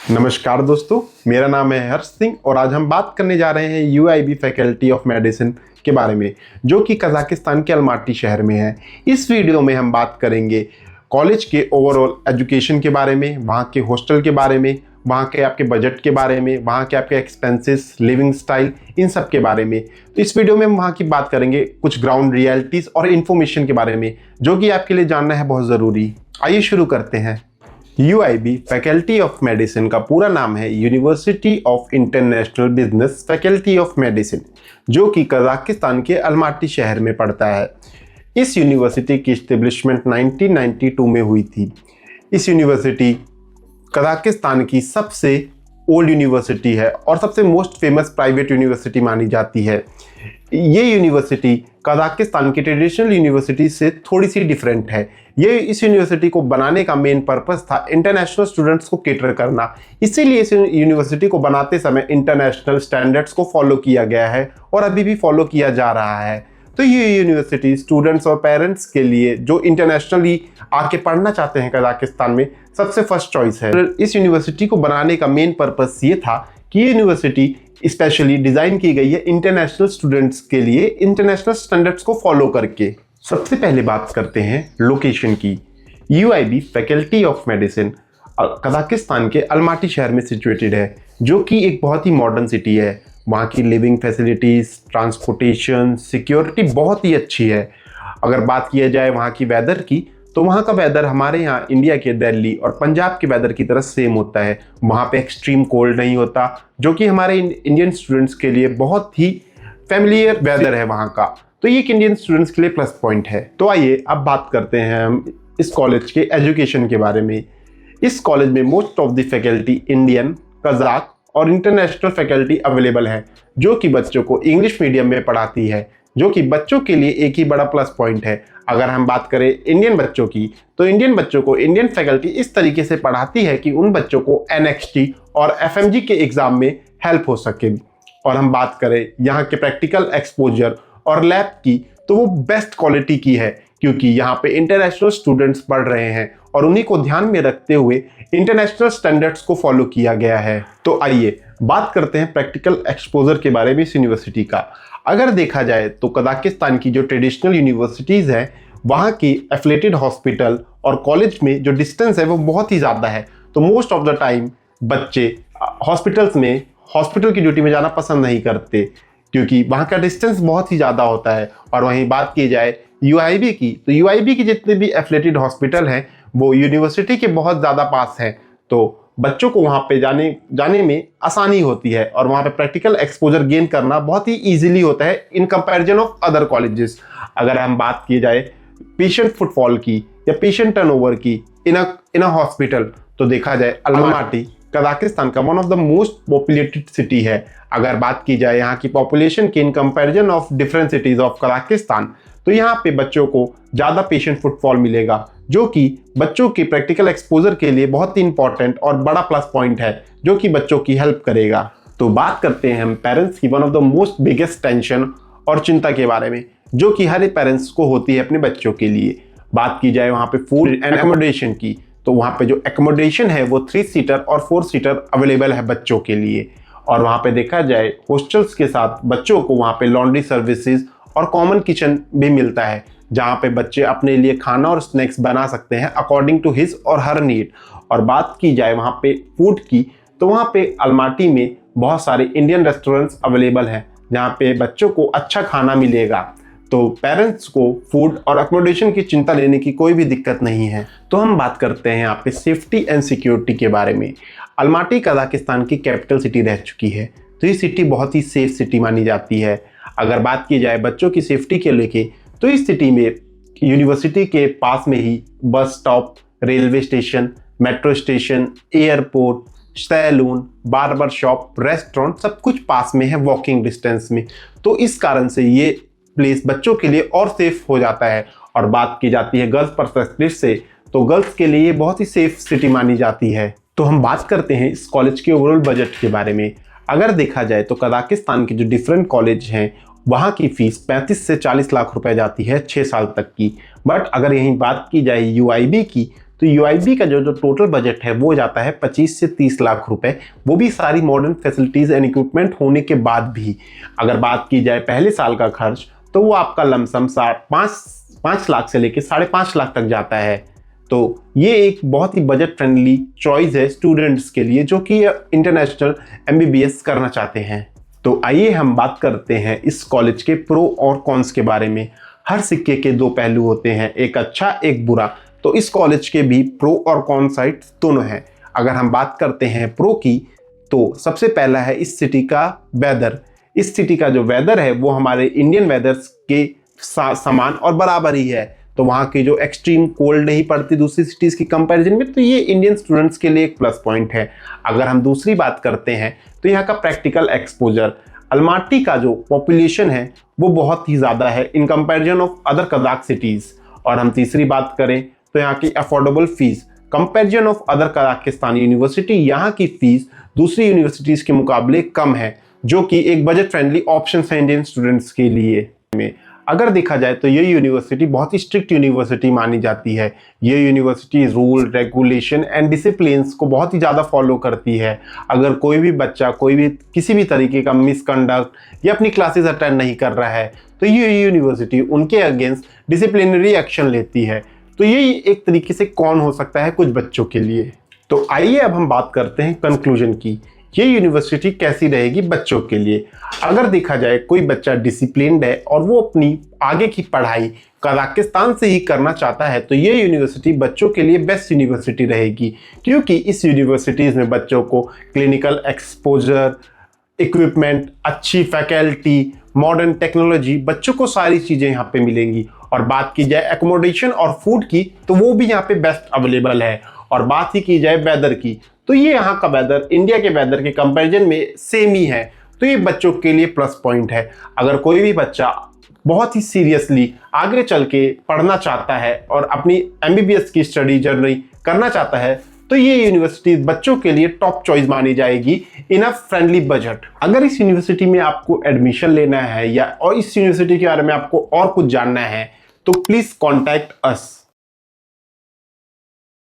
नमस्कार दोस्तों, मेरा नाम है हर्ष सिंह और आज हम बात करने जा रहे हैं यूआईबी फैकल्टी ऑफ मेडिसिन के बारे में, जो कि कजाकिस्तान के अलमाटी शहर में है। इस वीडियो में हम बात करेंगे कॉलेज के ओवरऑल एजुकेशन के बारे में, वहाँ के हॉस्टल के बारे में, वहाँ के आपके बजट के बारे में, वहाँ के आपके एक्सपेंसेस, लिविंग स्टाइल, इन सब के बारे में। तो इस वीडियो में हम वहाँ की बात करेंगे, कुछ ग्राउंड रियलिटीज़ और इन्फॉर्मेशन के बारे में, जो कि आपके लिए जानना है बहुत ज़रूरी। आइए शुरू करते हैं। यूआईबी फैकल्टी ऑफ मेडिसिन का पूरा नाम है university of international business faculty of medicine, जो कि कजाकिस्तान के अलमाटी शहर में पड़ता है। इस यूनिवर्सिटी की इस्टेब्लिशमेंट 1992 में हुई थी। इस यूनिवर्सिटी कजाकिस्तान की सबसे ओल्ड यूनिवर्सिटी है और सबसे मोस्ट फेमस प्राइवेट यूनिवर्सिटी मानी जाती है। ये यूनिवर्सिटी कजाकिस्तान की ट्रेडिशनल यूनिवर्सिटी से थोड़ी सी डिफरेंट है। ये इस यूनिवर्सिटी को बनाने का मेन पर्पस था इंटरनेशनल स्टूडेंट्स को केटर करना। इसीलिए इस यूनिवर्सिटी को बनाते समय इंटरनेशनल स्टैंडर्ड्स को फॉलो किया गया है और अभी भी फॉलो किया जा रहा है। तो ये यूनिवर्सिटी स्टूडेंट्स और पेरेंट्स के लिए जो इंटरनेशनली आके पढ़ना चाहते हैं कजाकिस्तान में, सबसे फर्स्ट चॉइस है। इस यूनिवर्सिटी को बनाने का मेन पर्पस ये था कि ये यूनिवर्सिटी स्पेशली डिज़ाइन की गई है इंटरनेशनल स्टूडेंट्स के लिए, इंटरनेशनल स्टैंडर्ड्स को फॉलो करके। सबसे पहले बात करते हैं लोकेशन की। यूआईबी फैकल्टी ऑफ मेडिसिन कजाकिस्तान के अलमाटी शहर में सिचुएटेड है, जो कि एक बहुत ही मॉडर्न सिटी है। वहाँ की लिविंग फैसिलिटीज़, ट्रांसपोर्टेशन, सिक्योरिटी बहुत ही अच्छी है। अगर बात किया जाए वहाँ की वेदर की, तो वहाँ का वेदर हमारे यहाँ इंडिया के दिल्ली और पंजाब के वेदर की तरह सेम होता है। वहाँ पे एक्सट्रीम कोल्ड नहीं होता, जो कि हमारे इंडियन स्टूडेंट्स के लिए बहुत ही फैमिलियर वेदर है वहाँ का। तो ये एक इंडियन स्टूडेंट्स के लिए प्लस पॉइंट है। तो आइए अब बात करते हैं हम इस कॉलेज के एजुकेशन के बारे में। इस कॉलेज में most of the faculty Indian, Kazakh और इंटरनेशनल फैकल्टी अवेलेबल है, जो कि बच्चों को इंग्लिश मीडियम में पढ़ाती है, जो कि बच्चों के लिए एक ही बड़ा प्लस पॉइंट है। अगर हम बात करें इंडियन बच्चों की, तो इंडियन बच्चों को इंडियन फैकल्टी इस तरीके से पढ़ाती है कि उन बच्चों को एनएक्सटी और एफएमजी के एग्ज़ाम में हेल्प हो सके। और हम बात करें यहाँ के प्रैक्टिकल एक्सपोजर और लैब की, तो वो बेस्ट क्वालिटी की है, क्योंकि यहाँ पे इंटरनेशनल स्टूडेंट्स पढ़ रहे हैं और उन्हीं को ध्यान में रखते हुए इंटरनेशनल स्टैंडर्ड्स को फॉलो किया गया है। तो आइए बात करते हैं प्रैक्टिकल एक्सपोजर के बारे में इस यूनिवर्सिटी का। अगर देखा जाए तो कजाकिस्तान की जो ट्रेडिशनल यूनिवर्सिटीज़ हैं, वहाँ की एफिलिएटेड हॉस्पिटल और कॉलेज में जो डिस्टेंस है वो बहुत ही ज़्यादा है। तो मोस्ट ऑफ द टाइम बच्चे हॉस्पिटल की ड्यूटी में जाना पसंद नहीं करते, क्योंकि वहाँ का डिस्टेंस बहुत ही ज़्यादा होता है। और वहीं बात की जाए यूआईबी की, तो यूआईबी की जितने भी एफिलिएटेड हॉस्पिटल हैं वो यूनिवर्सिटी के बहुत ज़्यादा पास हैं। तो बच्चों को वहाँ पे जाने में आसानी होती है और वहाँ पे प्रैक्टिकल एक्सपोजर गेन करना बहुत ही इजीली होता है in comparison of other colleges. अगर हम बात की जाए पेशेंट फुटफॉल की या पेशेंट टर्नओवर की इन अ हॉस्पिटल, तो देखा जाए अलमाटी कजाकिस्तान का one of the most populated city है। अगर बात की जाए यहाँ की पॉपुलेशन की in comparison of different cities of Kazakhstan, तो यहाँ पे बच्चों को ज़्यादा पेशेंट फुटफॉल मिलेगा, जो कि बच्चों के प्रैक्टिकल एक्सपोजर के लिए बहुत ही इंपॉर्टेंट और बड़ा प्लस पॉइंट है, जो कि बच्चों की हेल्प करेगा। तो बात करते हैं हम पेरेंट्स की one of the most biggest tension और चिंता के बारे में, जो कि हर एक पेरेंट्स को होती है अपने बच्चों के लिए। बात की जाए वहाँ पे फूड एंड एकोमोडेशन की, तो वहाँ पे जो एकोमोडेशन है वो 3 सीटर और 4 सीटर अवेलेबल है बच्चों के लिए। और वहाँ पे देखा जाए हॉस्टल्स के साथ बच्चों को वहाँ पे लॉन्ड्री सर्विसेज और कॉमन किचन भी मिलता है, जहाँ पे बच्चे अपने लिए खाना और स्नैक्स बना सकते हैं अकॉर्डिंग टू हिज और हर नीड। और बात की जाए वहाँ पे फूड की, तो वहाँ पे अलमाटी में बहुत सारे इंडियन रेस्टोरेंट्स अवेलेबल हैं, जहाँ पे बच्चों को अच्छा खाना मिलेगा। तो पेरेंट्स को फूड और अकोमोडेशन की चिंता लेने की कोई भी दिक्कत नहीं है। तो हम बात करते हैं यहाँ पे सेफ्टी एंड सिक्योरिटी के बारे में। अलमाटी कजाकिस्तान की कैपिटल सिटी रह चुकी है, तो ये सिटी बहुत ही सेफ सिटी मानी जाती है। अगर बात की जाए बच्चों की सेफ्टी के लेके, तो इस सिटी में यूनिवर्सिटी के पास में ही bus stop, railway station, metro station, airport, salon, barber shop, restaurant सब कुछ पास में है वॉकिंग डिस्टेंस में। तो इस कारण से ये प्लेस बच्चों के लिए और सेफ हो जाता है। और बात की जाती है गर्ल्स पर्सपेक्टिव से, तो गर्ल्स के लिए ये बहुत ही सेफ सिटी मानी जाती है। तो हम बात करते हैं इस कॉलेज के ओवरऑल बजट के बारे में। अगर देखा जाए तो कजाकिस्तान के जो डिफरेंट कॉलेज हैं, वहाँ की फ़ीस 35 से 40 लाख रुपए जाती है 6 साल तक की। बट अगर यहीं बात की जाए यूआईबी की, तो यूआईबी का जो टोटल बजट है वो जाता है 25 से 30 लाख रुपए, वो भी सारी मॉडर्न फैसिलिटीज एंड इक्विपमेंट होने के बाद भी। अगर बात की जाए पहले साल का खर्च तो वो आपका लमसम 5 लाख से लेकर 5.5 लाख तक जाता है। तो ये एक बहुत ही बजट फ्रेंडली चॉइस है स्टूडेंट्स के लिए जो कि इंटरनेशनल एमबीबीएस करना चाहते हैं। तो आइए हम बात करते हैं इस कॉलेज के प्रो और कॉन्स के बारे में। हर सिक्के के दो पहलू होते हैं, एक अच्छा एक बुरा। तो इस कॉलेज के भी प्रो और कॉन साइड दोनों हैं। अगर हम बात करते हैं प्रो की तो सबसे पहला है इस सिटी का वेदर। इस सिटी का जो वेदर है वो हमारे इंडियन वेदर्स के समान और बराबर ही है। तो वहाँ की जो एक्सट्रीम कोल्ड नहीं पड़ती दूसरी सिटीज़ की कंपैरिजन में, तो ये इंडियन स्टूडेंट्स के लिए एक प्लस पॉइंट है। अगर हम दूसरी बात करते हैं तो यहाँ का प्रैक्टिकल एक्सपोजर। अलमाटी का जो पॉपुलेशन है वो बहुत ही ज़्यादा है in comparison of other Kazakh cities. और हम तीसरी बात करें तो यहाँ की affordable fees. Comparison of other Kazakhstan university, यहाँ की फीस दूसरी यूनिवर्सिटीज़ के मुकाबले कम है, जो कि एक बजट फ्रेंडली ऑप्शन है इंडियन स्टूडेंट्स के लिए। अगर देखा जाए तो ये यूनिवर्सिटी बहुत ही स्ट्रिक्ट यूनिवर्सिटी मानी जाती है। ये university rule regulation and disciplines को बहुत ही ज़्यादा फॉलो करती है। अगर कोई भी बच्चा कोई भी किसी भी तरीके का मिसकंडक्ट या अपनी क्लासेस अटेंड नहीं कर रहा है तो ये यूनिवर्सिटी उनके अगेंस्ट डिसिप्लिनरी एक्शन लेती है। तो ये एक तरीके से कौन हो सकता है कुछ बच्चों के लिए। तो आइए अब हम बात करते हैं कंक्लूजन की, ये यूनिवर्सिटी कैसी रहेगी बच्चों के लिए। अगर देखा जाए कोई बच्चा डिसिप्लिन्ड है और वो अपनी आगे की पढ़ाई कजाकिस्तान से ही करना चाहता है तो ये यूनिवर्सिटी बच्चों के लिए बेस्ट यूनिवर्सिटी रहेगी, क्योंकि इस यूनिवर्सिटीज़ में बच्चों को क्लिनिकल एक्सपोजर, इक्विपमेंट, अच्छी फैकल्टी, मॉडर्न टेक्नोलॉजी, बच्चों को सारी चीज़ें यहाँ पे मिलेंगी। और बात की जाए एकोमोडेशन और फूड की तो वो भी यहाँ पे बेस्ट अवेलेबल है। और बात ही की जाए वेदर की तो ये यहाँ का वेदर इंडिया के वेदर के कंपैरिजन में सेम ही है, तो ये बच्चों के लिए प्लस पॉइंट है। अगर कोई भी बच्चा बहुत ही सीरियसली आगे चल के पढ़ना चाहता है और अपनी एमबीबीएस की स्टडी जर्नी करना चाहता है तो ये यूनिवर्सिटी बच्चों के लिए टॉप चॉइस मानी जाएगी इन अ फ्रेंडली बजट। अगर इस यूनिवर्सिटी में आपको एडमिशन लेना है या और इस यूनिवर्सिटी के बारे में आपको और कुछ जानना है तो प्लीज़ कॉन्टैक्ट अस।